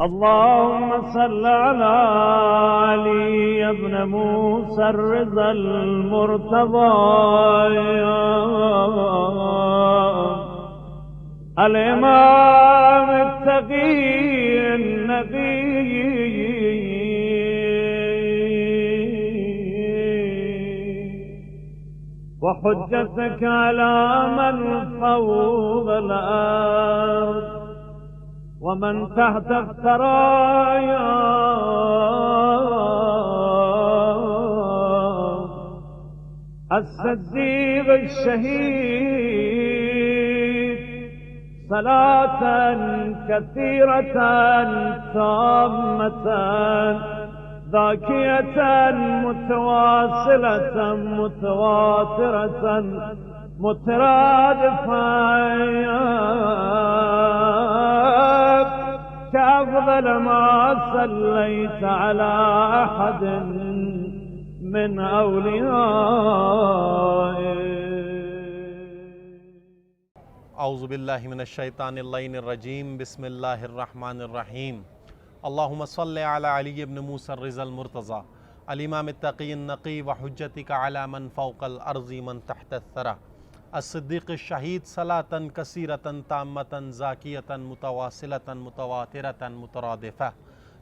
اللهم صل على علي بن موسى الرضا المرتضى الإمام التقي النبي وحجتك على من فوض الأرض ومن تحت الثرايا الصديق الشهيد صلاة كثيرة تامة ذاكية متواصلة متواترة مترادفة كأفضل ما صليت على أحد من أوليائه. اعوذ باللہ من الشیطان اللعین الرجیم. بسم اللہ الرحمن الرحیم. اللہم صل علی علی ابن موسى الرضا المرتضى الامام التقی النقی وحجتک علی من فوق الارض من تحت الثرى الصدیق الشہید صلاة کثیرة تامة زاکیة متواصلة متواترة مترادفة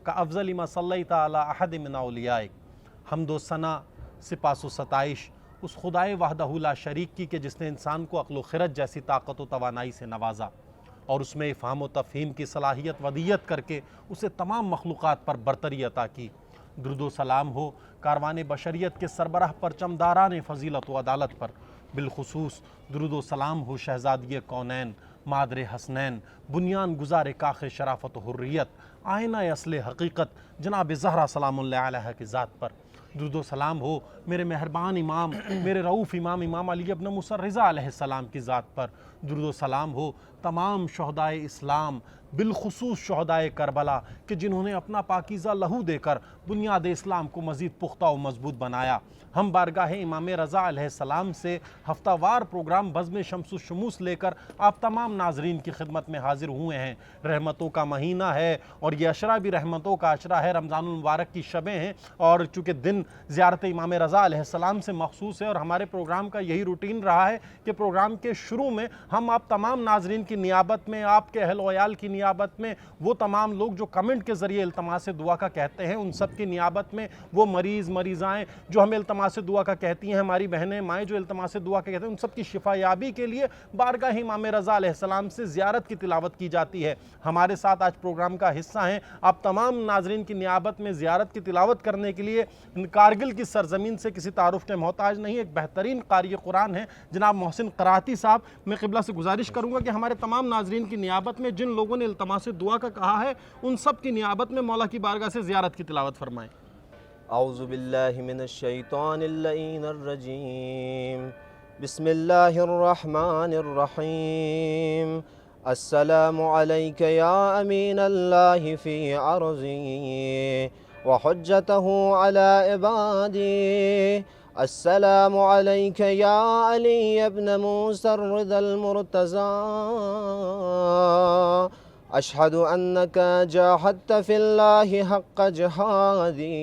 کافضل ما صلیت علی احد من اولیائک. حمد و ثنا سپاس و ستائش اس خدائے وحدہ لا شریک کی کہ جس نے انسان کو عقل و خرد جیسی طاقت و توانائی سے نوازا اور اس میں افہام و تفہیم کی صلاحیت ودیت کر کے اسے تمام مخلوقات پر برتری عطا کی. درود و سلام ہو کاروان بشریت کے سربراہ پرچم داران فضیلت و عدالت پر. بالخصوص درود و سلام ہو شہزادی کونین مادر حسنین بنیان گزار کاخ شرافت و حریت آئینہ اصل حقیقت جناب زہرا سلام اللہ علیہ کی ذات پر. درود و سلام ہو میرے مہربان امام میرے رؤوف امام علی ابن موسیٰ الرضا علیہ السلام کی ذات پر. درود و سلام ہو تمام شہدائے اسلام بالخصوص شہدائے کربلا کہ جنہوں نے اپنا پاکیزہ لہو دے کر بنیاد اسلام کو مزید پختہ و مضبوط بنایا. ہم بارگاہ امام رضا علیہ السلام سے ہفتہ وار پروگرام بزم شمس الشموس لے کر آپ تمام ناظرین کی خدمت میں حاضر ہوئے ہیں. رحمتوں کا مہینہ ہے اور یہ عشرہ بھی رحمتوں کا عشرہ ہے. رمضان المبارک کی شبیں ہیں اور چونکہ دن زیارت امام رضا علیہ السلام سے مخصوص ہے اور ہمارے پروگرام کا یہی روٹین رہا ہے کہ پروگرام کے شروع میں ہم آپ تمام ناظرین کی نیابت میں آپ کے اہل و عیال کی نیابت میں وہ تمام لوگ جو کمنٹ کے ذریعے التماس دعا کا کہتے ہیں ان سب کی نیابت میں وہ مریضائیں جو ہمیں التماس دعا کا کہتی ہیں ہماری بہنیں مائیں جو التماس دعا کا کہتے ہیں ان سب کی شفا یابی کے لیے بارگاہ امام رضا علیہ السلام سے زیارت کی تلاوت کی جاتی ہے. ہمارے ساتھ آج پروگرام کا حصہ ہیں آپ تمام ناظرین کی نیابت میں زیارت کی تلاوت کرنے کے لیے کارگل کی سرزمین سے کسی تعارف کے محتاج نہیں ایک بہترین قاری قرآن ہے جناب محسن قراتی صاحب. میں قبلہ سے گزارش کروں گا کہ ہمارے تمام ناظرین کی نیابت میں جن لوگوں نے التماس دعا کا کہا ہے ان سب کی نیابت میں مولا کی بارگاہ سے زیارت کی تلاوت فرمائیں. اعوذ باللہ من الشیطان اللعین الرجیم. بسم اللہ الرحمن الرحیم. السلام علیک یا امین اللہ فی عرضی وحجتہ علی عبادی. السلام علیک یا علی ابن موسیٰ الرضا المرتضی. اشہد انک جاہدت فی اللہ حق جہادی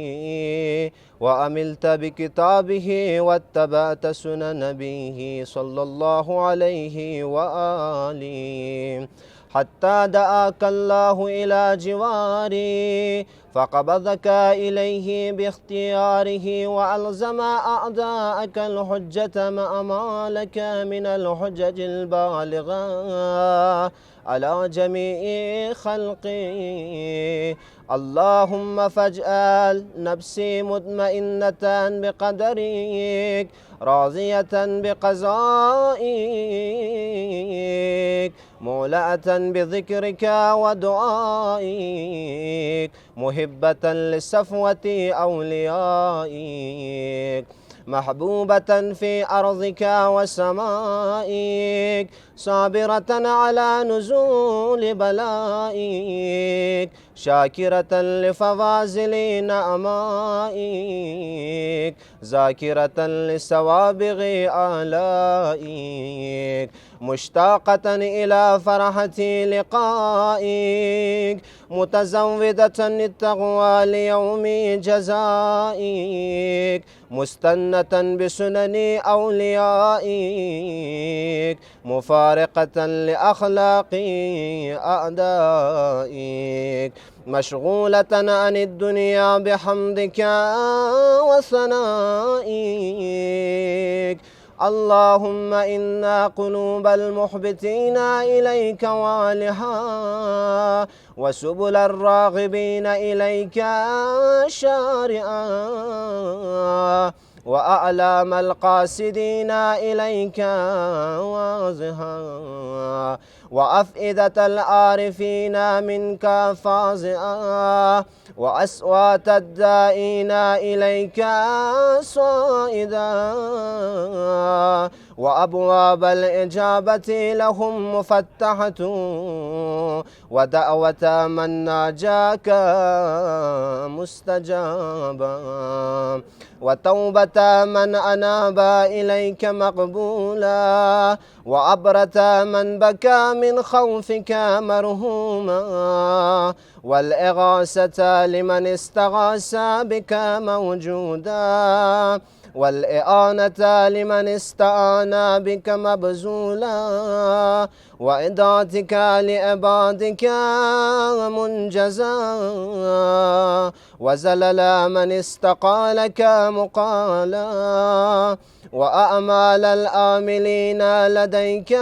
وعملت بکتابہ واتبعت سنن نبیہ صلی اللہ علیہ وآلہ حتی دعاک اللہ الی جواری فقبضك إليه باختياره وألزم أعداءك الحجة مع ما لك من الحجج البالغة على جميع خلقه. اللهم فاجعل نفسي مطمئنة بقدرك راضية بقضائك مولعة بذكرك ودعائك محبة لصفوة أوليائك محبوبة في أرضك وسمائك صابرة على نزول بلائك شاكرة لفضازل نعمائك ذاكرة لسوابغ آلائك مشتاقة إلى فرحة لقائك متزودة للتقوى ليوم جزائك مستنة بسنن أوليائك مفارقة لأخلاق أعدائك مشغولة عن الدنيا بحمدك وثنائك اللهم إن قلوب المحبتين إليك والها وسبل الراغبين إليك شارعا وأعلام القاصدين إليك واضحا وأفئدة العارفين منك فازعا وأصوات الدائين إليك صائدا وأبواب الإجابة لهم مفتحة ودعوة من ناجاك مستجابا وتوبة من أناب إليك مقبولا وعبرة من بكى من خوفك مرهوما والإغاثة لمن استغاث بك موجودا والإعانة لمن استعان بك مبذولا وإداتك لعبادك منجزا وزلل من استقالك مقالا وأعمال الآملين لديك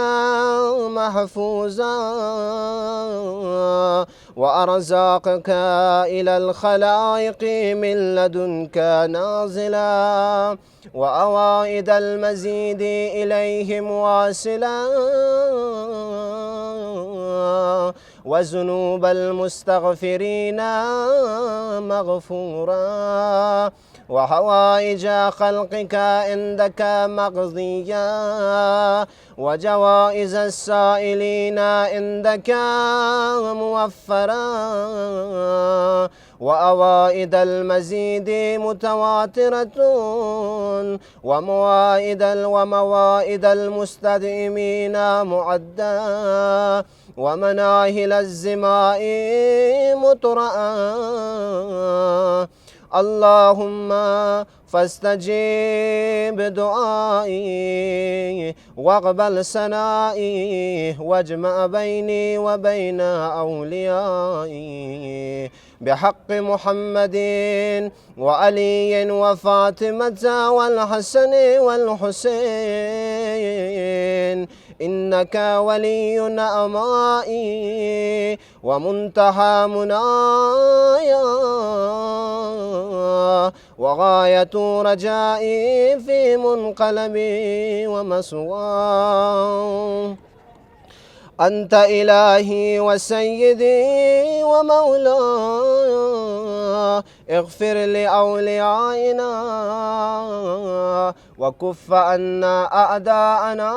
محفوظا وأرزاقك إلى الخلائق من لدنك نازلا وأوائد المزيد إليهم واصلا وذنوب المستغفرين مغفورا وحوائج خلقك عندك مقضيا وجوائز السائلين عندك موفرا وأوائد المزيد متواترة وموائد المستدعمين معدا ومناهل الزماء مطرأ اللهم فاستجيب دعائي واقبل ثنائي واجمع بيني وبين أوليائي بحق محمد وعلي وفاطمة والحسن والحسين إنك ولي نعمائي ومنتهى منايا وغاية رجائي في منقلبي ومسواي أنت إلهي وسيدي ومولاي اغفر لأوليائنا وكف عنا أعداءنا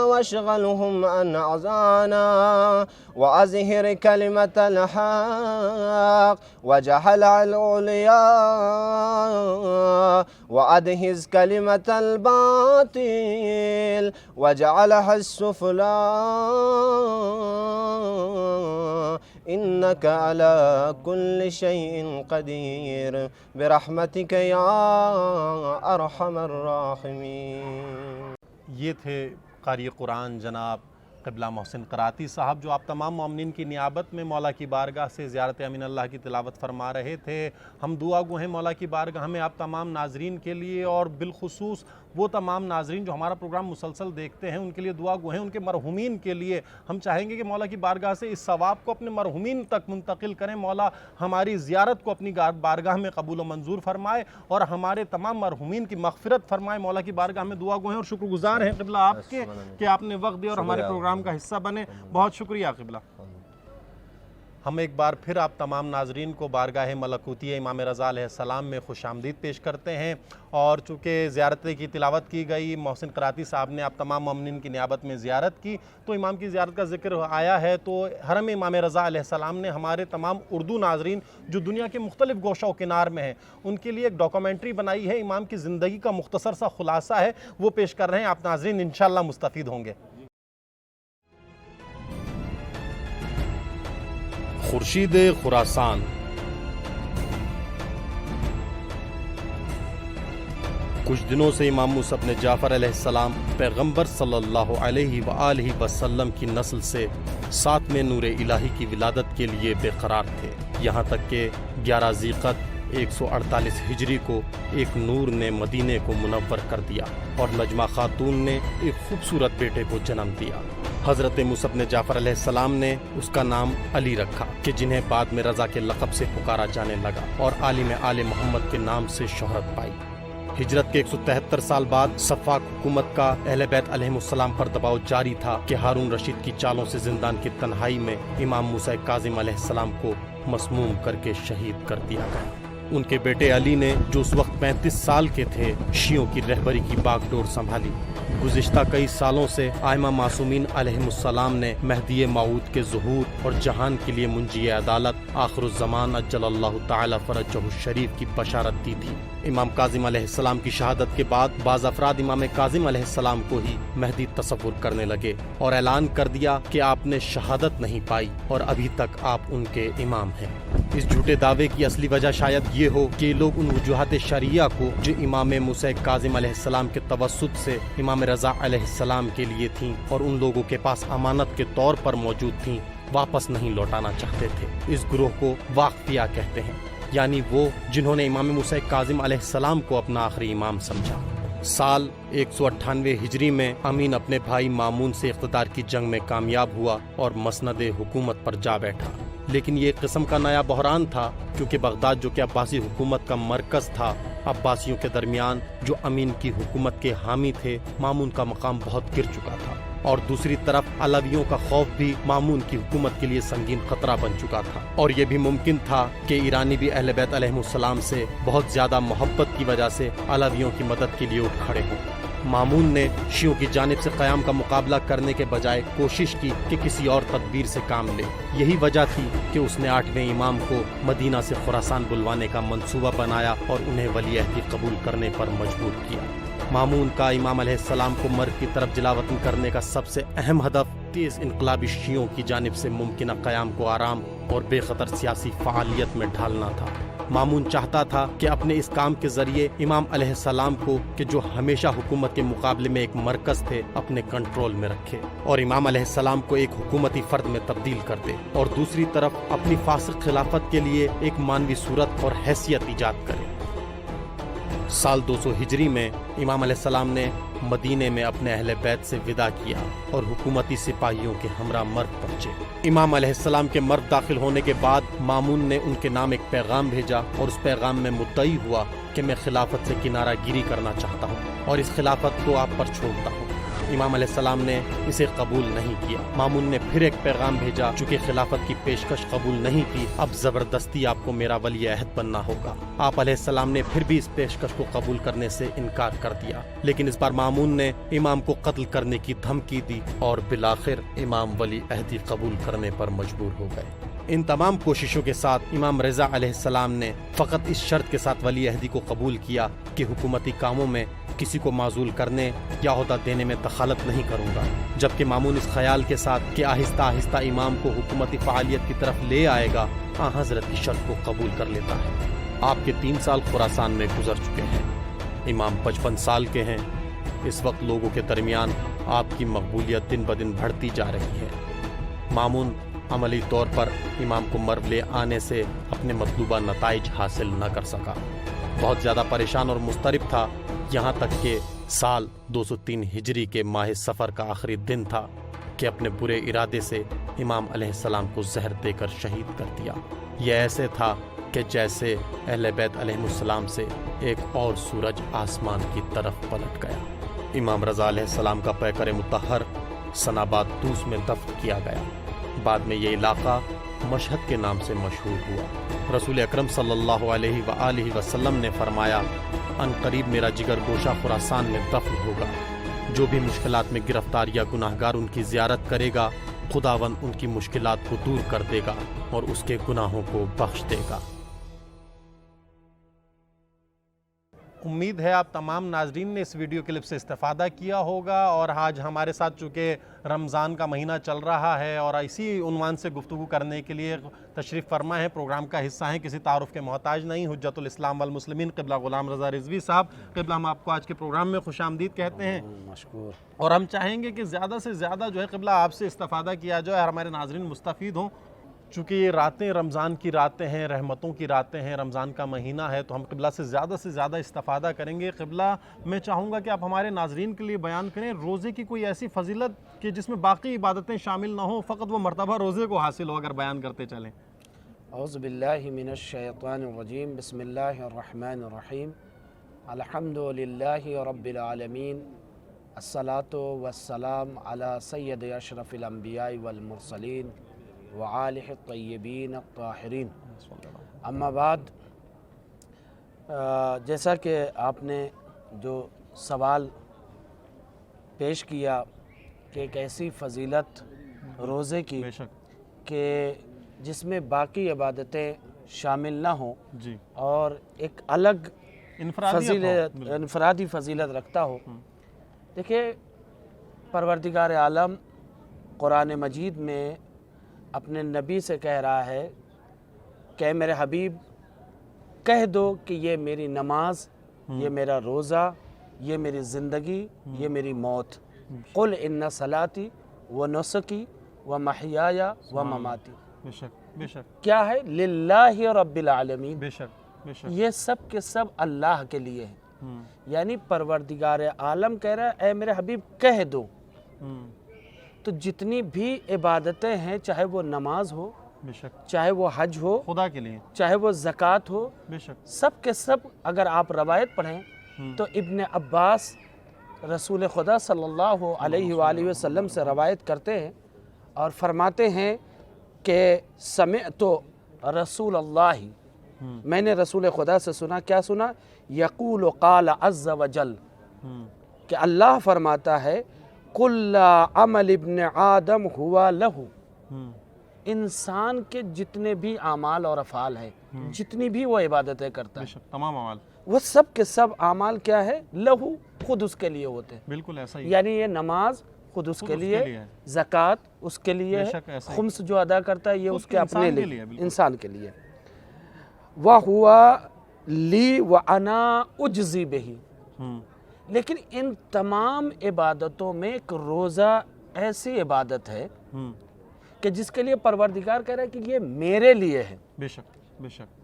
واشغلهم عن أعداءنا وأزهر كلمة الحق وجعل العليا وأدهز كلمة الباطل وجعلها السفلى إنك على كل شيء قدير برحمتك يا أرحم الراحمين. یہ تھے قاری قرآن جناب قبلہ محسن قراتی صاحب جو آپ تمام مومنین کی نیابت میں مولا کی بارگاہ سے زیارت امین اللہ کی تلاوت فرما رہے تھے. ہم دعا گو ہیں مولا کی بارگاہ میں آپ تمام ناظرین کے لیے اور بالخصوص وہ تمام ناظرین جو ہمارا پروگرام مسلسل دیکھتے ہیں ان کے لیے دعا گو ہیں. ان کے مرحومین کے لیے ہم چاہیں گے کہ مولا کی بارگاہ سے اس ثواب کو اپنے مرحومین تک منتقل کریں. مولا ہماری زیارت کو اپنی بارگاہ میں قبول و منظور فرمائے اور ہمارے تمام مرحومین کی مغفرت فرمائے. مولا کی بارگاہ میں دعا گو ہیں اور شکر گزار ہیں قبلہ آپ کے کہ آپ نے وقت دیا اور ہمارے پروگرام کا حصہ بنے. بہت شکریہ قبلہ. ہم ایک بار پھر آپ تمام ناظرین کو بارگاہ ملکوتی امام رضا علیہ السلام میں خوش آمدید پیش کرتے ہیں، اور چونکہ زیارت کی تلاوت کی گئی، محسن قراتی صاحب نے آپ تمام مومنین کی نیابت میں زیارت کی، تو امام کی زیارت کا ذکر آیا ہے، تو حرم امام رضا علیہ السلام نے ہمارے تمام اردو ناظرین جو دنیا کے مختلف گوشہ و کنار میں ہیں ان کے لیے ایک ڈاکومنٹری بنائی ہے، امام کی زندگی کا مختصر سا خلاصہ ہے، وہ پیش کر رہے ہیں، آپ ناظرین انشاءاللہ مستفید ہوں گے۔ خورشید خراسان، کچھ دنوں سے امام موسیٰ بن جعفر علیہ السلام پیغمبر صلی اللہ علیہ وآلہ وسلم کی نسل سے 7ویں نور الہی کی ولادت کے لیے بے قرار تھے، یہاں تک کہ 11 ذیقعد 148 ہجری کو ایک نور نے مدینے کو منور کر دیا اور نجمہ خاتون نے ایک خوبصورت بیٹے کو جنم دیا۔ حضرت موسیٰ بن جعفر علیہ السلام نے اس کا نام علی رکھا کہ جنہیں بعد میں رضا کے لقب سے پکارا جانے لگا اور عالم آل محمد کے نام سے شہرت پائی۔ ہجرت کے 173 سال بعد صفاق حکومت کا اہل بیت علیہم السلام پر دباؤ جاری تھا کہ ہارون رشید کی چالوں سے زندان کی تنہائی میں امام موسیٰ کاظم علیہ السلام کو مسموم کر کے شہید کر دیا گیا۔ ان کے بیٹے علی نے جو اس وقت 35 سال کے تھے شیعوں کی رہبری کی باغ ڈور سنبھالی۔ گزشتہ کئی سالوں سے ائمہ معصومین علیہم السلام نے مہدی موعود کے ظہور اور جہان کے لیے منجی عدالت آخر الزمان عجل اللہ تعالی فرجہ الشریف کی بشارت دی تھی۔ امام کاظم علیہ السلام کی شہادت کے بعد بعض افراد امام کاظم علیہ السلام کو ہی مہدی تصور کرنے لگے اور اعلان کر دیا کہ آپ نے شہادت نہیں پائی اور ابھی تک آپ ان کے امام ہیں۔ اس جھوٹے دعوے کی اصلی وجہ شاید یہ ہو کہ لوگ ان وجوہات شرعیہ کو جو امام موسیٰ کاظم علیہ السلام کے توسط سے امام رضا علیہ السلام کے لیے تھیں اور ان لوگوں کے پاس امانت کے طور پر موجود تھیں واپس نہیں لوٹانا چاہتے تھے۔ اس گروہ کو واقفیہ کہتے ہیں، یعنی وہ جنہوں نے امام موسیٰ کاظم علیہ السلام کو اپنا آخری امام سمجھا۔ سال 198 ہجری میں امین اپنے بھائی مامون سے اقتدار کی جنگ میں کامیاب ہوا اور مسند حکومت پر جا بیٹھا، لیکن یہ ایک قسم کا نیا بحران تھا کیونکہ بغداد جو کہ عباسی حکومت کا مرکز تھا، عباسیوں کے درمیان جو امین کی حکومت کے حامی تھے، مامون کا مقام بہت گر چکا تھا، اور دوسری طرف علویوں کا خوف بھی مامون کی حکومت کے لیے سنگین خطرہ بن چکا تھا، اور یہ بھی ممکن تھا کہ ایرانی بھی اہل بیت علیہم السلام سے بہت زیادہ محبت کی وجہ سے علویوں کی مدد کے لیے اٹھ کھڑے ہوں۔ مامون نے شیعوں کی جانب سے قیام کا مقابلہ کرنے کے بجائے کوشش کی کہ کسی اور تدبیر سے کام لے۔ یہی وجہ تھی کہ اس نے 8ویں امام کو مدینہ سے خراسان بلوانے کا منصوبہ بنایا اور انہیں ولی عہدی قبول کرنے پر مجبور کیا۔ مامون کا امام علیہ السلام کو مرگ کی طرف جلاوطن کرنے کا سب سے اہم ہدف تیز انقلابی شیعوں کی جانب سے ممکنہ قیام کو آرام اور بے خطر سیاسی فعالیت میں ڈھالنا تھا۔ مامون چاہتا تھا کہ اپنے اس کام کے ذریعے امام علیہ السلام کو کہ جو ہمیشہ حکومت کے مقابلے میں ایک مرکز تھے اپنے کنٹرول میں رکھے اور امام علیہ السلام کو ایک حکومتی فرد میں تبدیل کر دے، اور دوسری طرف اپنی فاسق خلافت کے لیے ایک مانوی صورت اور حیثیت ایجاد کرے۔ سال 200 ہجری میں امام علیہ السلام نے مدینے میں اپنے اہل بیت سے وداع کیا اور حکومتی سپاہیوں کے ہمراہ مرگ پہنچے۔ امام علیہ السلام کے مرگ داخل ہونے کے بعد مامون نے ان کے نام ایک پیغام بھیجا اور اس پیغام میں مدعی ہوا کہ میں خلافت سے کنارہ گیری کرنا چاہتا ہوں اور اس خلافت کو آپ پر چھوڑتا ہوں۔ امام علیہ السلام نے اسے قبول نہیں کیا۔ مامون نے پھر ایک پیغام بھیجا، چونکہ خلافت کی پیشکش قبول نہیں کی، اب زبردستی آپ کو میرا ولی عہد بننا ہوگا۔ آپ علیہ السلام نے پھر بھی اس پیشکش کو قبول کرنے سے انکار کر دیا، لیکن اس بار مامون نے امام کو قتل کرنے کی دھمکی دی اور بالآخر امام ولی عہدی قبول کرنے پر مجبور ہو گئے۔ ان تمام کوششوں کے ساتھ امام رضا علیہ السلام نے فقط اس شرط کے ساتھ ولی عہدی کو قبول کیا کہ حکومتی کاموں میں کسی کو معزول کرنے یا عہدہ دینے میں دخالت نہیں کروں گا، جبکہ مامون اس خیال کے ساتھ کہ آہستہ آہستہ امام کو حکومتی فعالیت کی طرف لے آئے گا، حضرت کی شرط کو قبول کر لیتا ہے۔ آپ کے 3 سال خراسان میں گزر چکے ہیں، امام 55 سال کے ہیں۔ اس وقت لوگوں کے درمیان آپ کی مقبولیت دن بدن بڑھتی جا رہی ہے۔ مامون عملی طور پر امام کو مرو لے آنے سے اپنے مطلوبہ نتائج حاصل نہ کر سکا، بہت زیادہ پریشان اور مضطرب تھا، یہاں تک کہ سال 203 ہجری کے ماہ سفر کا آخری دن تھا کہ اپنے برے ارادے سے امام علیہ السلام کو زہر دے کر شہید کر دیا۔ یہ ایسے تھا کہ جیسے اہل بیت علیہ السلام سے ایک اور سورج آسمان کی طرف پلٹ گیا۔ امام رضا علیہ السلام کا پیکر مطہر سناباد طوس میں دفن کیا گیا۔ بعد میں یہ علاقہ مشہد کے نام سے مشہور ہوا۔ رسول اکرم صلی اللہ علیہ وآلہ وسلم نے فرمایا ان قریب میرا جگر گوشہ خراسان میں دفن ہوگا۔ جو بھی مشکلات میں گرفتار یا گناہگار ان کی زیارت کرے گا، خداوند ان کی مشکلات کو دور کر دے گا اور اس کے گناہوں کو بخش دے گا۔ امید ہے آپ تمام ناظرین نے اس ویڈیو کلپ سے استفادہ کیا ہوگا، اور آج ہمارے ساتھ چونکہ رمضان کا مہینہ چل رہا ہے اور اسی عنوان سے گفتگو کرنے کے لیے تشریف فرما ہے، پروگرام کا حصہ ہیں، کسی تعارف کے محتاج نہیں، حجت الاسلام والمسلمین قبلہ غلام رضا رضوی صاحب۔ قبلہ ہم آپ کو آج کے پروگرام میں خوش آمدید کہتے ہیں، مشکور۔ اور ہم چاہیں گے کہ زیادہ سے زیادہ جو ہے قبلہ آپ سے استفادہ کیا جائے اور ہمارے ناظرین مستفید ہوں۔ چونکہ یہ راتیں رمضان کی راتیں ہیں، رحمتوں کی راتیں ہیں، رمضان کا مہینہ ہے، تو ہم قبلہ سے زیادہ استفادہ کریں گے۔ قبلہ میں چاہوں گا کہ آپ ہمارے ناظرین کے لیے بیان کریں روزے کی کوئی ایسی فضیلت کہ جس میں باقی عبادتیں شامل نہ ہوں، فقط وہ مرتبہ روزے کو حاصل ہو، اگر بیان کرتے چلیں۔ اعوذ باللہ من الشیطان الرجیم، بسم اللہ الرحمن الرحیم، الحمد للہ رب العالمین، الصلاۃ والسلام علی سید اشرف الانبیاء والمرسلین وآلہ الطیبین الطاہرین، اما بعد۔ جیسا کہ آپ نے جو سوال پیش کیا کہ ایک ایسی فضیلت روزے کی بے شک کہ جس میں باقی عبادتیں شامل نہ ہوں جی، اور ایک الگ انفرادی فضیلت رکھتا ہو۔ دیکھیں، پروردگار عالم قرآن مجید میں اپنے نبی سے کہہ رہا ہے کہ اے میرے حبیب کہہ دو کہ یہ میری نماز، یہ میرا روزہ، یہ میری زندگی، یہ میری موت۔ قل ان صلاتی و نسکی و محیای و مماتی، بے شک بے شک کیا ہے؟ للہ رب العالمین، بے شک بے شک یہ سب کے سب اللہ کے لیے ہیں۔ یعنی پروردگار عالم کہہ رہا ہے اے میرے حبیب کہہ دو۔ تو جتنی بھی عبادتیں ہیں، چاہے وہ نماز ہو، بے شک چاہے وہ حج ہو، خدا کے لیے، چاہے وہ زکوٰۃ ہو، بے شک سب کے سب اگر آپ روایت پڑھیں تو ابن عباس رسول خدا صلی اللہ علیہ وآلہ وسلم سے روایت کرتے ہیں اور فرماتے ہیں کہ سمعت رسول اللہ، میں نے رسول خدا سے سنا، کیا سنا؟ یقول قال عز وجل، کہ اللہ فرماتا ہے کل عمل ابن آدم ہوا لہو، انسان کے جتنے بھی اعمال اور افعال ہیں، جتنی بھی وہ عبادتیں کرتا بے ہے، شک تمام اعمال وہ سب کے سب اعمال کیا ہے؟ لہو، خود اس کے لیے ہوتے ہیں۔ بالکل ایسا ہی، یعنی یہ نماز خود اس کے لیے، زکوٰۃ اس کے لیے بے ہے، شک ایسا ہی، خمس جو ادا کرتا ہے یہ اس کے اپنے انسان کے لیے، لیے، بالکل انسان کے لیے۔ وَهُوَ لِي وَأَنَا أُجْزِي بِهِ، لیکن ان تمام عبادتوں میں ایک روزہ ایسی عبادت ہے کہ جس کے لیے پروردگار کہہ رہا ہے کہ یہ میرے لیے ہے بے شک بے شک،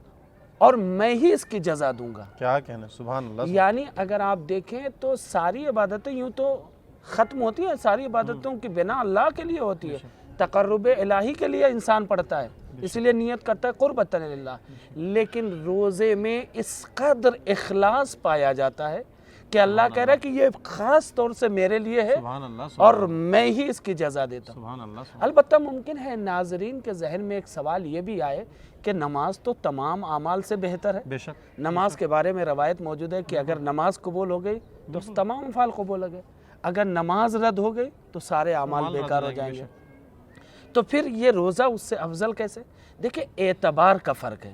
اور میں ہی اس کی جزا دوں گا۔ کیا کہنا، سبحان اللہ۔ یعنی اگر آپ دیکھیں تو ساری عبادتیں یوں تو ختم ہوتی ہیں، ساری عبادتوں کی بنا اللہ کے لیے ہوتی ہے، تقرب الہی کے لیے انسان پڑھتا ہے، اس لیے نیت کرتا ہے قربتاً للہ، لیکن روزے میں اس قدر اخلاص پایا جاتا ہے کہ اللہ کہہ رہا ہے کہ یہ خاص طور سے میرے لیے ہے سبحان اللہ، اور میں ہی اس کی جزا دیتا ہوں۔ سبحان اللہ۔ البتہ ممکن ہے ناظرین کے ذہن میں ایک سوال یہ بھی آئے کہ نماز تو تمام اعمال سے بہتر ہے، بے شک نماز کے بارے میں روایت موجود ہے کہ اگر نماز قبول ہو گئی تو تمام افعال قبول ہو گئے، اگر نماز رد ہو گئی تو سارے اعمال بیکار ہو جائیں گے۔ تو پھر یہ روزہ اس سے افضل کیسے؟ دیکھیں اعتبار کا فرق ہے،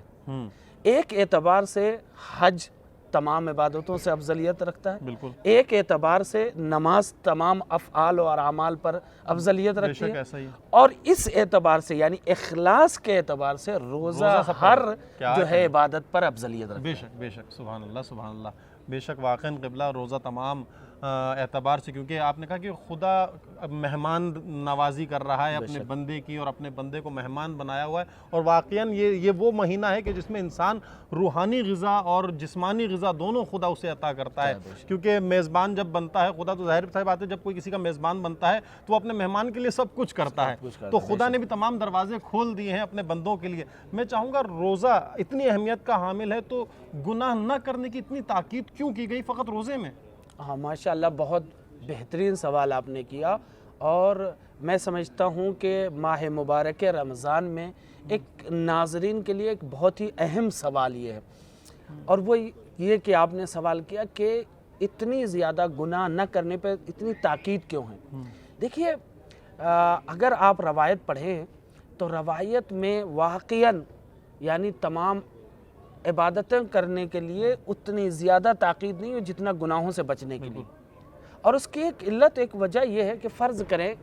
ایک اعتبار سے حج تمام عبادتوں سے افضلیت رکھتا ہے، بالکل ایک اعتبار سے نماز تمام افعال اور اعمال پر افضلیت بے رکھتی شک ہے، ایسا ہی، اور اس اعتبار سے یعنی اخلاص کے اعتبار سے روزہ ہر جو ہے عبادت پر افضلیت رکھتا ہے۔ بے شک بے شک، سبحان اللہ سبحان اللہ، بے شک واقعاً قبلہ روزہ تمام اعتبار سے، کیونکہ آپ نے کہا کہ خدا مہمان نوازی کر رہا ہے اپنے بندے کی، اور اپنے بندے کو مہمان بنایا ہوا ہے، اور واقعاً یہ وہ مہینہ ہے کہ جس میں انسان روحانی غذا اور جسمانی غذا دونوں خدا اسے عطا کرتا ہے، کیونکہ میزبان جب بنتا ہے خدا، تو ظاہر سی بات ہے جب کوئی کسی کا میزبان بنتا ہے تو وہ اپنے مہمان کے لیے سب کچھ کرتا ہے، تو خدا نے بھی تمام دروازے کھول دیے ہیں اپنے بندوں کے لیے۔ میں چاہوں گا روزہ اتنی اہمیت کا حامل ہے تو گناہ نہ کرنے کی اتنی تاکید کیوں کی گئی فقط روزے میں؟ ہاں ماشاءاللہ، بہت بہترین سوال آپ نے کیا، اور میں سمجھتا ہوں کہ ماہ مبارک رمضان میں ایک ناظرین کے لیے ایک بہت ہی اہم سوال یہ ہے، اور وہ یہ کہ آپ نے سوال کیا کہ اتنی زیادہ گناہ نہ کرنے پہ اتنی تاکید کیوں ہے؟ دیکھیے، اگر آپ روایت پڑھیں تو روایت میں واقعاً یعنی تمام عبادتیں کرنے کے لیے اتنی زیادہ تاکید نہیں ہے جتنا گناہوں سے بچنے کے لیے. اور اس کی ایک علت، ایک وجہ یہ ہے کہ فرض کریں،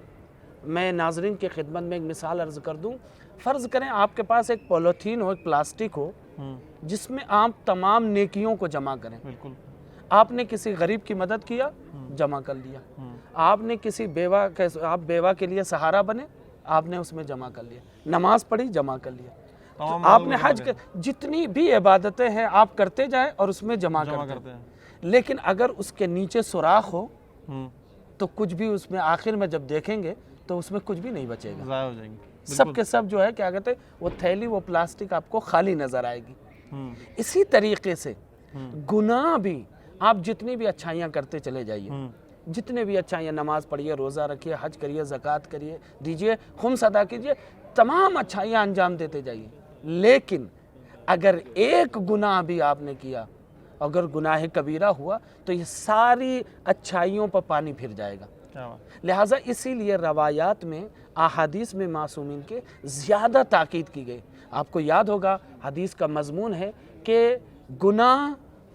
میں ناظرین کی خدمت میں ایک مثال عرض کر دوں. فرض کریں آپ کے پاس ایک پولیتھین ہو، ایک پلاسٹک ہو، جس میں آپ تمام نیکیوں کو جمع کریں. بالکل. آپ نے کسی غریب کی مدد کیا، جمع کر لیا. آپ نے کسی آپ بیوہ کے لیے سہارا بنے، آپ نے اس میں جمع کر لیا. نماز پڑھی، جمع کر لیا. آپ نے حج جتنی بھی عبادتیں ہیں آپ کرتے جائیں اور اس میں جمع کرتے ہیں. لیکن اگر اس کے نیچے سوراخ ہو تو کچھ بھی اس میں آخر میں جب دیکھیں گے تو اس میں کچھ بھی نہیں بچے گا، ضائع ہو جائیں گے. سب کے سب جو ہے کیا کہتے ہیں، وہ تھیلی، وہ پلاسٹک آپ کو خالی نظر آئے گی. اسی طریقے سے گناہ بھی، آپ جتنی بھی اچھائیاں کرتے چلے جائیے، جتنے بھی اچھائیاں، نماز پڑھیے، روزہ رکھیے، حج کریے، زکوٰۃ کریے، دیجیے، خمس ادا کیجیے، تمام اچھائیاں انجام دیتے جائیے. لیکن اگر ایک گناہ بھی آپ نے کیا، اگر گناہ کبیرہ ہوا تو یہ ساری اچھائیوں پر پانی پھر جائے گا. لہٰذا اسی لیے روایات میں، احادیث میں معصومین کے زیادہ تاکید کی گئی. آپ کو یاد ہوگا حدیث کا مضمون ہے کہ گناہ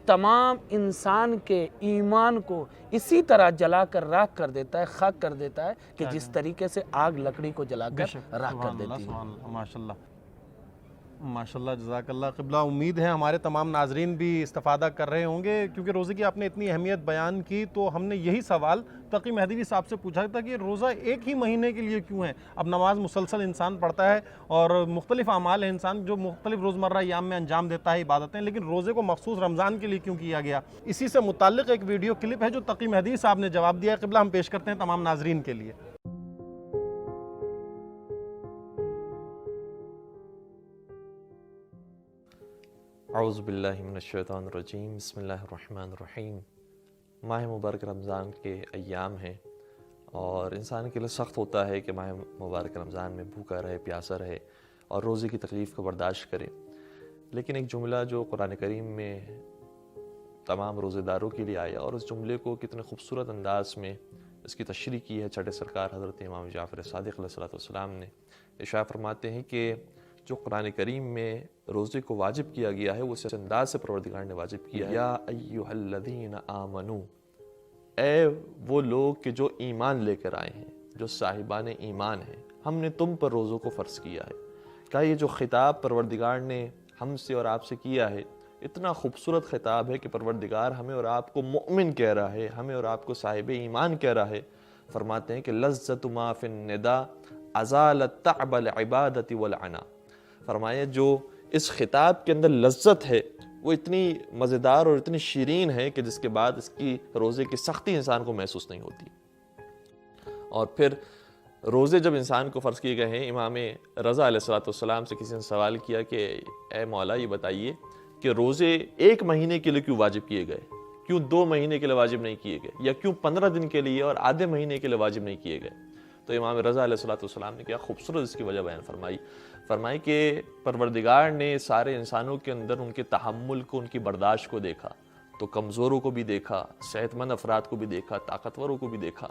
تمام انسان کے ایمان کو اسی طرح جلا کر راکھ کر دیتا ہے، خاک کر دیتا ہے کہ جس طریقے سے آگ لکڑی کو جلا کر راکھ کر دیتی ہے. ماشاءاللہ ماشاءاللہ، جزاک اللہ. قبلہ، امید ہے ہمارے تمام ناظرین بھی استفادہ کر رہے ہوں گے، کیونکہ روزے کی آپ نے اتنی اہمیت بیان کی تو ہم نے یہی سوال تقی مہدوی صاحب سے پوچھا تھا کہ روزہ ایک ہی مہینے کے لیے کیوں ہے؟ اب نماز مسلسل انسان پڑھتا ہے اور مختلف اعمال ہے انسان جو مختلف روزمرہ ایام میں انجام دیتا ہے، عبادتیں، لیکن روزے کو مخصوص رمضان کے لیے کیوں کیا گیا؟ اسی سے متعلق ایک ویڈیو کلپ ہے جو تقی مہدوی صاحب نے جواب دیا ہے. قبلہ، ہم پیش کرتے ہیں تمام ناظرین کے لیے. اعوذ باللہ من الشیطان الرجیم، بسم اللہ الرحمن الرحیم. ماہ مبارک رمضان کے ایام ہیں اور انسان کے لیے سخت ہوتا ہے کہ ماہ مبارک رمضان میں بھوکا رہے، پیاسا رہے اور روزے کی تکلیف کو برداشت کرے. لیکن ایک جملہ جو قرآن کریم میں تمام روزے داروں کے لیے آیا، اور اس جملے کو کتنے خوبصورت انداز میں اس کی تشریح کی ہے چھٹے سرکار حضرت امام جعفر صادق علیہ السلام نے. ارشاد فرماتے ہیں کہ جو قرآن کریم میں روزے کو واجب کیا گیا ہے وہ اس انداز سے پروردگار نے واجب کیا ہے. یا ایھا الذین آمنو، اے وہ لوگ کہ جو ایمان لے کر آئے ہیں، جو صاحبان ایمان ہیں، ہم نے تم پر روزوں کو فرض کیا ہے. کہا یہ جو خطاب پروردگار نے ہم سے اور آپ سے کیا ہے، اتنا خوبصورت خطاب ہے کہ پروردگار ہمیں اور آپ کو مؤمن کہہ رہا ہے، ہمیں اور آپ کو صاحب ایمان کہہ رہا ہے. فرماتے ہیں کہ لذت ما فی النداء ازالت تعب العبادت والعنا. فرمایا جو اس خطاب کے اندر لذت ہے وہ اتنی مزیدار اور اتنی شیرین ہے کہ جس کے بعد اس کی روزے کی سختی انسان کو محسوس نہیں ہوتی. اور پھر روزے جب انسان کو فرض کیے گئے ہیں، امام رضا علیہ السلام سے کسی نے سوال کیا کہ اے مولا یہ بتائیے کہ روزے ایک مہینے کے لیے کیوں واجب کیے گئے، کیوں 2 مہینے کے لیے واجب نہیں کیے گئے، یا کیوں 15 دن کے لیے اور آدھے مہینے کے لیے واجب نہیں کیے گئے؟ تو امام رضا علیہ السلام نے کیا خوبصورت اس کی وجہ بیان فرمائی کہ پروردگار نے سارے انسانوں کے اندر ان کے تحمل کو، ان کی برداشت کو دیکھا، تو کمزوروں کو بھی دیکھا، صحت مند افراد کو بھی دیکھا، طاقتوروں کو بھی دیکھا.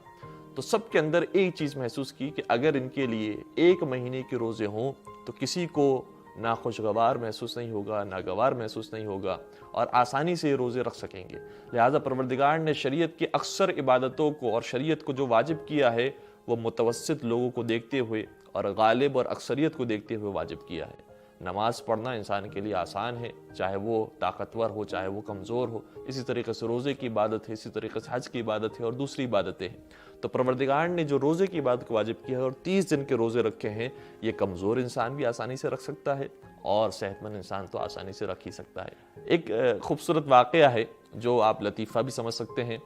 تو سب کے اندر ایک چیز محسوس کی کہ اگر ان کے لیے 1 مہینے کے روزے ہوں تو کسی کو ناخوشگوار محسوس نہیں ہوگا، ناگوار محسوس نہیں ہوگا اور آسانی سے یہ روزے رکھ سکیں گے. لہٰذا پروردگار نے شریعت کی اکثر عبادتوں کو اور شریعت کو جو واجب کیا ہے وہ متوسط لوگوں کو دیکھتے ہوئے اور غالب اور اکثریت کو دیکھتے ہوئے واجب کیا ہے. نماز پڑھنا انسان کے لیے آسان ہے، چاہے وہ طاقتور ہو چاہے وہ کمزور ہو. اسی طریقے سے روزے کی عبادت ہے، اسی طریقے سے حج کی عبادت ہے اور دوسری عبادتیں ہیں. تو پروردگار نے جو روزے کی عبادت کو واجب کیا ہے اور 30 دن کے روزے رکھے ہیں، یہ کمزور انسان بھی آسانی سے رکھ سکتا ہے اور صحت مند انسان تو آسانی سے رکھ ہی سکتا ہے. ایک خوبصورت واقعہ ہے جو آپ لطیفہ بھی سمجھ سکتے ہیں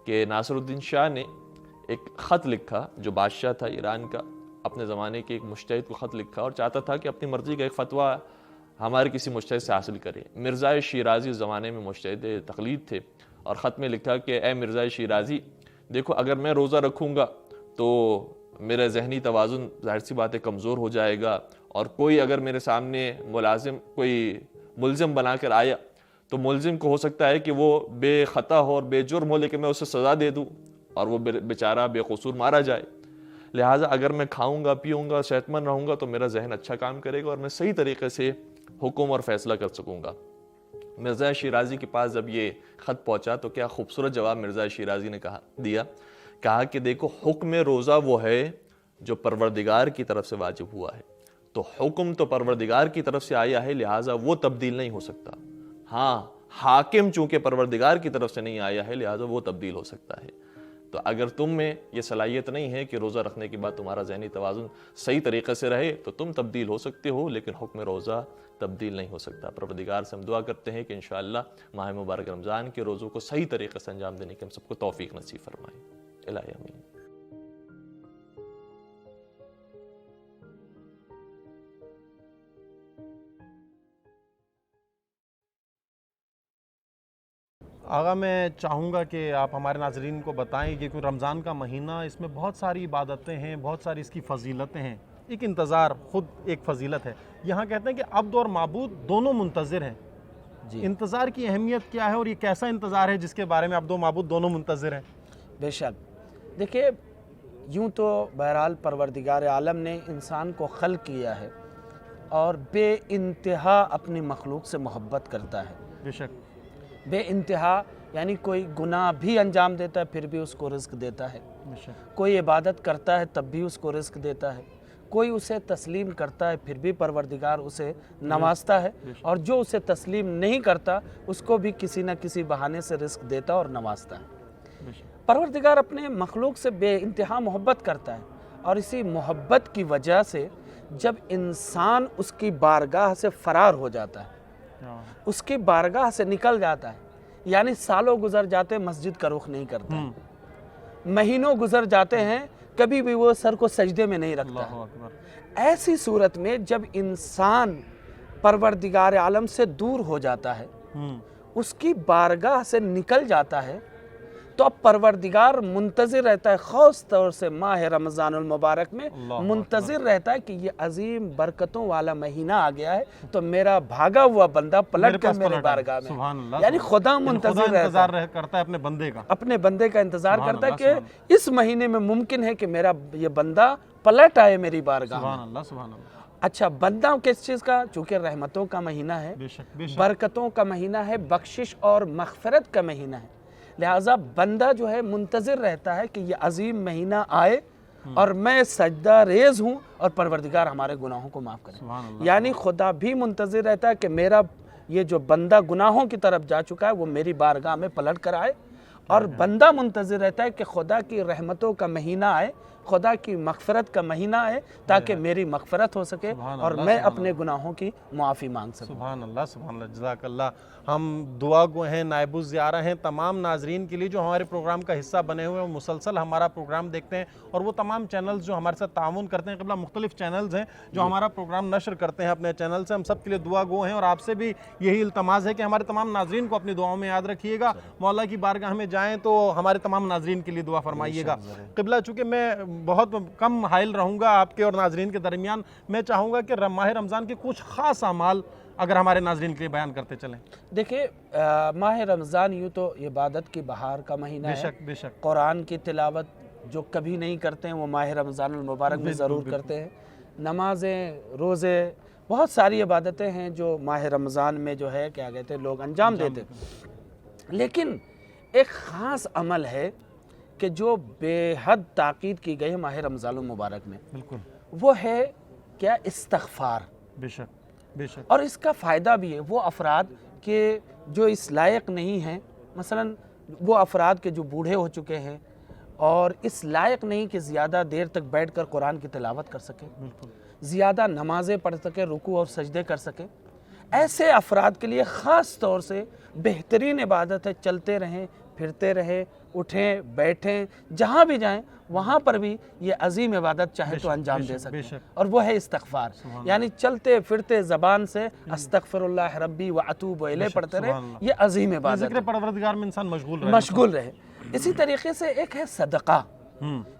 کہ ناصر الدین شاہ نے ایک خط لکھا، جو بادشاہ تھا ایران کا، اپنے زمانے کے ایک مجتہد کو خط لکھا اور چاہتا تھا کہ اپنی مرضی کا ایک فتویٰ ہمارے کسی مجتہد سے حاصل کرے. مرزا شیرازی اس زمانے میں مجتہد تقلید تھے اور خط میں لکھا کہ اے مرزا شیرازی، دیکھو اگر میں روزہ رکھوں گا تو میرا ذہنی توازن ظاہر سی بات ہے کمزور ہو جائے گا، اور کوئی اگر میرے سامنے کوئی ملزم بنا کر آیا تو ملزم کو ہو سکتا ہے کہ وہ بے خطا ہو اور بے جرم ہو، لیکن میں اسے سزا دے دوں اور وہ بیچارہ بے قصور مارا جائے۔ لہٰذا اگر میں کھاؤں گا، پیوں گا، صحت مند رہوں گا تو میرا ذہن اچھا کام کرے گا اور میں صحیح طریقے سے حکم اور فیصلہ کر سکوں گا۔ مرزا شیرازی کے پاس جب یہ خط پہنچا تو کیا خوبصورت جواب مرزا شیرازی نے کہا کہ دیکھو، حکم روزہ وہ ہے جو پروردگار کی طرف سے واجب ہوا ہے، تو حکم تو پروردگار کی طرف سے آیا ہے، لہٰذا وہ تبدیل نہیں ہو سکتا۔ ہاں، حاکم چونکہ پروردگار کی طرف سے نہیں آیا ہے، لہٰذا وہ تبدیل ہو سکتا ہے۔ تو اگر تم میں یہ صلاحیت نہیں ہے کہ روزہ رکھنے کے بعد تمہارا ذہنی توازن صحیح طریقے سے رہے تو تم تبدیل ہو سکتے ہو، لیکن حکم روزہ تبدیل نہیں ہو سکتا۔ پروردگار سے ہم دعا کرتے ہیں کہ انشاءاللہ ماہ مبارک رمضان کے روزوں کو صحیح طریقے سے انجام دینے کی ہم سب کو توفیق نصیب فرمائے۔ الہی آمین۔ آغا میں چاہوں گا کہ آپ ہمارے ناظرین کو بتائیں کہ کیونکہ رمضان کا مہینہ، اس میں بہت ساری عبادتیں ہیں، بہت ساری اس کی فضیلتیں ہیں، ایک انتظار خود ایک فضیلت ہے۔ یہاں کہتے ہیں کہ عبد اور معبود دونوں منتظر ہیں۔ انتظار کی اہمیت کیا ہے اور یہ کیسا انتظار ہے جس کے بارے میں عبد و معبود دونوں منتظر ہیں؟ بے شک، دیکھیے یوں تو بہرحال پروردگار عالم نے انسان کو خلق کیا ہے اور بے انتہا اپنی مخلوق سے محبت کرتا ہے، بے شک، بے انتہا، یعنی کوئی گناہ بھی انجام دیتا ہے پھر بھی اس کو رزق دیتا ہے، بے شک، کوئی عبادت کرتا ہے تب بھی اس کو رزق دیتا ہے، کوئی اسے تسلیم کرتا ہے پھر بھی پروردگار اسے نوازتا ہے، اور جو اسے تسلیم نہیں کرتا اس کو بھی کسی نہ کسی بہانے سے رزق دیتا اور نوازتا ہے۔ بے شک، پروردگار اپنے مخلوق سے بے انتہا محبت کرتا ہے، اور اسی محبت کی وجہ سے جب انسان اس کی بارگاہ سے فرار ہو جاتا ہے، اس کی بارگاہ سے نکل جاتا ہے، یعنی سالوں گزر جاتے مسجد کا رخ نہیں کرتا ہے، مہینوں گزر جاتے ہیں کبھی بھی وہ سر کو سجدے میں نہیں رکھتا ہے، ایسی صورت میں جب انسان پروردگار عالم سے دور ہو جاتا ہے، اس کی بارگاہ سے نکل جاتا ہے، تو اب پروردگار منتظر رہتا ہے، خاص طور سے ماہ رمضان المبارک میں منتظر رہتا ہے کہ یہ عظیم برکتوں والا مہینہ آ گیا ہے تو میرا بھاگا ہوا بندہ پلٹ کر میرے بارگاہ میں، یعنی خدا منتظر کرتا ہے اپنے بندے کا، اپنے بندے کا انتظار کرتا ہے کہ اس مہینے میں ممکن ہے کہ میرا یہ بندہ پلٹ آئے میری بارگاہ میں۔ سبحان اللہ، سبحان اللہ۔ اچھا، بندہ کس چیز کا؟ چونکہ رحمتوں کا مہینہ ہے، برکتوں کا مہینہ ہے، بخشش اور مغفرت کا مہینہ ہے، لہٰذا بندہ جو ہے منتظر رہتا ہے کہ یہ عظیم مہینہ آئے اور میں سجدہ ریز ہوں اور پروردگار ہمارے گناہوں کو معاف کرے، یعنی خدا بھی منتظر رہتا ہے کہ میرا یہ جو بندہ گناہوں کی طرف جا چکا ہے وہ میری بارگاہ میں پلٹ کر آئے، اور بندہ منتظر رہتا ہے کہ خدا کی رحمتوں کا مہینہ آئے، خدا کی مغفرت کا مہینہ آئے تاکہ میری مغفرت ہو سکے اور میں اپنے گناہوں کی معافی مانگ سکوں۔ سبحان اللہ، سبحان اللہ، جزاک اللہ۔ ہم دعا گو ہیں، نائب الزیارہ ہیں تمام ناظرین کے لیے جو ہمارے پروگرام کا حصہ بنے ہوئے ہیں، مسلسل ہمارا پروگرام دیکھتے ہیں، اور وہ تمام چینلز جو ہمارے ساتھ تعاون کرتے ہیں، قبلہ مختلف چینلز ہیں جو ہمارا پروگرام نشر کرتے ہیں اپنے چینل سے، ہم سب کے لیے دعا گو ہیں، اور آپ سے بھی یہی التماس ہے کہ ہمارے تمام ناظرین کو اپنی دعاؤں میں یاد رکھیے گا، مولا کی بارگاہ میں جائیں تو ہمارے تمام ناظرین کے لیے دعا فرمائیے گا۔ قبلہ چونکہ میں بہت کم حائل رہوں گا آپ کے اور ناظرین کے درمیان، میں چاہوں گا کہ ماہ رمضان کے کچھ خاص اعمال اگر ہمارے ناظرین کے لیے بیان کرتے چلیں۔ دیکھیں، ماہ رمضان یوں تو عبادت کی بہار کا مہینہ ہے، بے شک، قرآن کی تلاوت جو کبھی نہیں کرتے ہیں وہ ماہ رمضان المبارک میں ضرور کرتے ہیں، نمازیں، روزے، بہت ساری عبادتیں ہیں جو ماہ رمضان میں جو ہے کیا کہتے ہیں لوگ انجام دیتے ہیں، لیکن ایک خاص عمل ہے کہ جو بے حد تاکید کی گئی ہے ماہ رمضان المبارک میں، بالکل، وہ ہے کیا؟ استغفار۔ بے شک، بے شک، اور اس کا فائدہ بھی ہے وہ افراد کہ جو اس لائق نہیں ہیں، مثلا وہ افراد کے جو بوڑھے ہو چکے ہیں اور اس لائق نہیں کہ زیادہ دیر تک بیٹھ کر قرآن کی تلاوت کر سکیں، زیادہ نمازیں پڑھ سکیں، رکوع اور سجدے کر سکیں، ایسے افراد کے لیے خاص طور سے بہترین عبادت ہے، چلتے رہیں، پھرتے رہیں، اٹھیں، بیٹھیں، جہاں بھی جائیں وہاں پر بھی یہ عظیم عبادت چاہے تو انجام دے سکتے ہیں، اور وہ ہے استغفار، یعنی چلتے پھرتے زبان سے استغفر اللہ ربی واتوب الیہ پڑھتے رہے، یہ عظیم عبادت ہے، ذکر پروردگار میں انسان مشغول رہے۔ اسی طریقے سے ایک ہے صدقہ،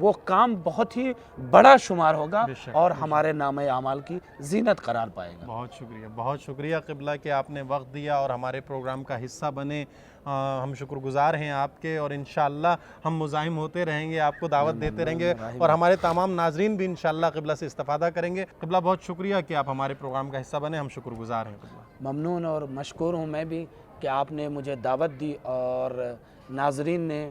وہ کام بہت ہی بڑا شمار ہوگا بے شک، اور بے شک۔ ہمارے نام اعمال کی زینت قرار پائے گا۔ بہت شکریہ قبلہ کہ آپ نے وقت دیا اور ہمارے پروگرام کا حصہ بنے۔ ہم شکر گزار ہیں آپ کے، اور انشاءاللہ ہم مزاحم ہوتے رہیں گے، آپ کو دعوت دیتے رہیں گے، اور ہمارے تمام ناظرین بھی انشاءاللہ قبلہ سے استفادہ کریں گے۔ قبلہ بہت شکریہ کہ آپ ہمارے پروگرام کا حصہ بنے، ہم شکر گزار ہیں قبلہ۔ ممنون اور مشکور ہوں میں بھی کہ آپ نے مجھے دعوت دی اور ناظرین نے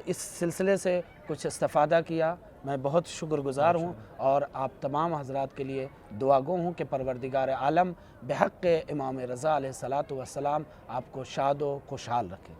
اس سلسلے سے کچھ استفادہ کیا۔ میں بہت شکر گزار ہوں، اور آپ تمام حضرات کے لیے دعا گو ہوں کہ پروردگار عالم بحق امام رضا علیہ الصلاۃ والسلام آپ کو شاد و خوشحال رکھے۔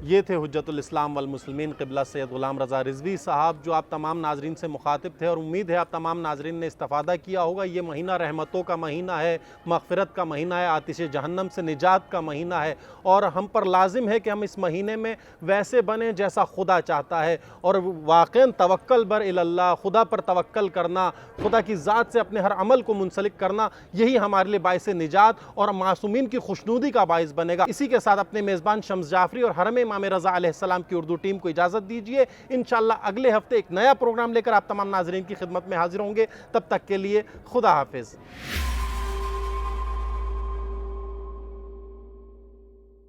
یہ تھے حجت الاسلام والمسلمین قبلہ سید غلام رضا رضوی صاحب، جو آپ تمام ناظرین سے مخاطب تھے، اور امید ہے آپ تمام ناظرین نے استفادہ کیا ہوگا۔ یہ مہینہ رحمتوں کا مہینہ ہے، مغفرت کا مہینہ ہے، آتش جہنم سے نجات کا مہینہ ہے، اور ہم پر لازم ہے کہ ہم اس مہینے میں ویسے بنیں جیسا خدا چاہتا ہے، اور واقعاً توکل بر اللہ، خدا پر توکل کرنا، خدا کی ذات سے اپنے ہر عمل کو منسلک کرنا، یہی ہمارے لیے باعث نجات اور معصومین کی خوشنودی کا باعث بنے گا۔ اسی کے ساتھ اپنے میزبان شمس جعفری اور حرم امام رضا علیہ السلام کی اردو ٹیم کو اجازت دیجیے۔ انشاءاللہ اگلے ہفتے ایک نیا پروگرام لے کر آپ تمام ناظرین کی خدمت میں حاضر ہوں گے۔ تب تک کے لیے خدا حافظ۔